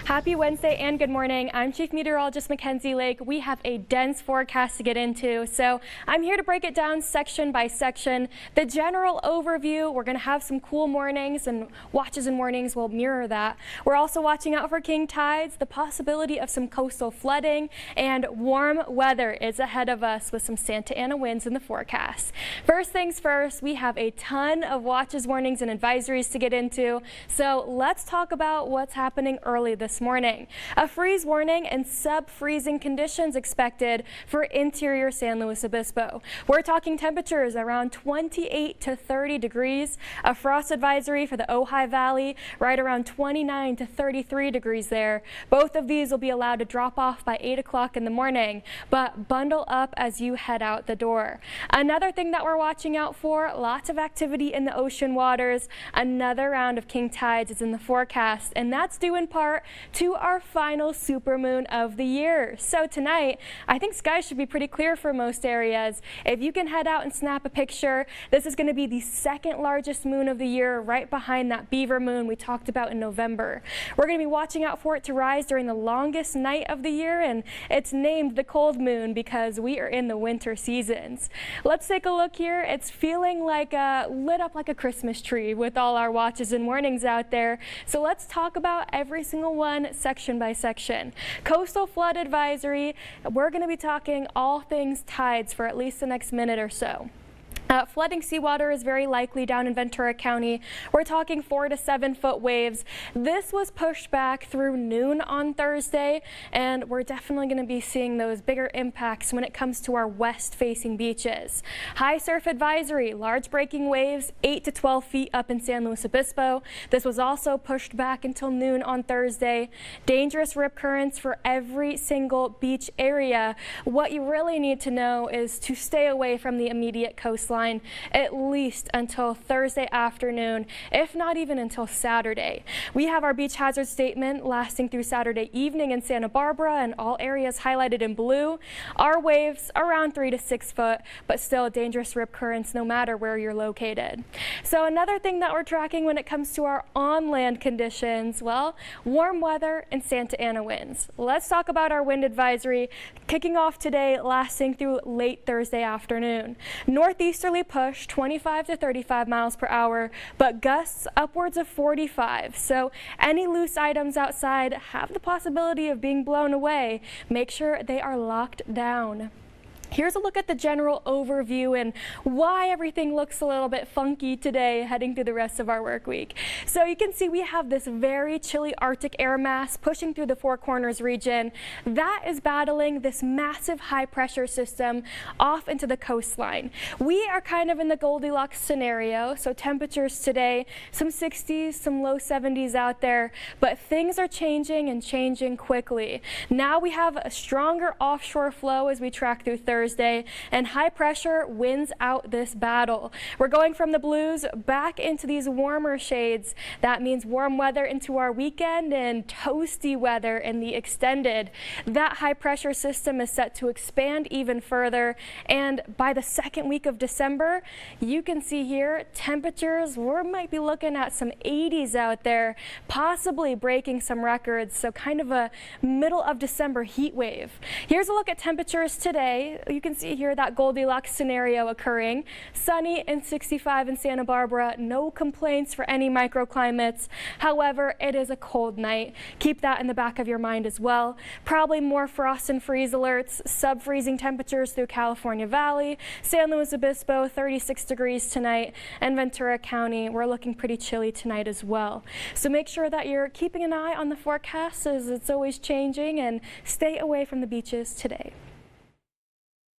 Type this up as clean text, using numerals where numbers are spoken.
Happy Wednesday and good morning. I'm Chief Meteorologist Mackenzie Lake. We have a dense forecast to get into, so I'm here to break it down section by section. The general overview, we're going to have some cool mornings, and watches and warnings will mirror that. We're also watching out for king tides, the possibility of some coastal flooding, and warm weather is ahead of us with some Santa Ana winds in the forecast. First things first, we have a ton of watches, warnings, and advisories to get into, so let's talk about what's happening early this morning. A freeze warning and sub-freezing conditions expected for interior San Luis Obispo. We're talking temperatures around 28 to 30 degrees. A frost advisory for the Ojai Valley right around 29 to 33 degrees there. Both of these will be allowed to drop off by 8 o'clock in the morning, but bundle up as you head out the door. Another thing that we're watching out for, lots of activity in the ocean waters. Another round of king tides is in the forecast, and that's due in part to our final supermoon of the year. So tonight, I think skies should be pretty clear for most areas. If you can head out and snap a picture, this is going to be the second largest moon of the year, right behind that beaver moon we talked about in November. We're going to be watching out for it to rise during the longest night of the year, and it's named the cold moon because we are in the winter seasons. Let's take a look here. It's feeling like lit up like a Christmas tree with all our watches and warnings out there. So let's talk about every single one section by section. Coastal flood advisory, we're going to be talking all things tides for at least the next minute or so. Flooding seawater is very likely down in Ventura County. We're talking 4 to 7 foot waves. This was pushed back through noon on Thursday, and we're definitely going to be seeing those bigger impacts when it comes to our west-facing beaches. High surf advisory, large breaking waves, 8 to 12 feet up in San Luis Obispo. This was also pushed back until noon on Thursday. Dangerous rip currents for every single beach area. What you really need to know is to stay away from the immediate coastline at least until Thursday afternoon, if not even until Saturday. We have our beach hazard statement lasting through Saturday evening in Santa Barbara and all areas highlighted in blue. Our waves around 3 to 6 foot, but still dangerous rip currents no matter where you're located. So another thing that we're tracking when it comes to our on-land conditions, well, warm weather and Santa Ana winds. Let's talk about our wind advisory kicking off today, lasting through late Thursday afternoon. Northeasterly push 25 to 35 miles per hour, but gusts upwards of 45. So any loose items outside have the possibility of being blown away. Make sure they are locked down. Here's a look at the general overview and why everything looks a little bit funky today heading through the rest of our work week. So you can see we have this very chilly Arctic air mass pushing through the Four Corners region. That is battling this massive high pressure system off into the coastline. We are kind of in the Goldilocks scenario, so temperatures today, some 60s, some low 70s out there, but things are changing and changing quickly. Now we have a stronger offshore flow as we track through Thursday, and high pressure wins out this battle. We're going from the blues back into these warmer shades. That means warm weather into our weekend and toasty weather in the extended. That high pressure system is set to expand even further, and by the second week of December, you can see here temperatures, we might be looking at some 80s out there, possibly breaking some records, so kind of a middle of December heat wave. Here's a look at temperatures today. You can see here that Goldilocks scenario occurring. Sunny and 65 in Santa Barbara. No complaints for any microclimates. However, it is a cold night. Keep that in the back of your mind as well. Probably more frost and freeze alerts. Sub-freezing temperatures through California Valley. San Luis Obispo, 36 degrees tonight. And Ventura County, we're looking pretty chilly tonight as well. So make sure that you're keeping an eye on the forecast as it's always changing, and stay away from the beaches today.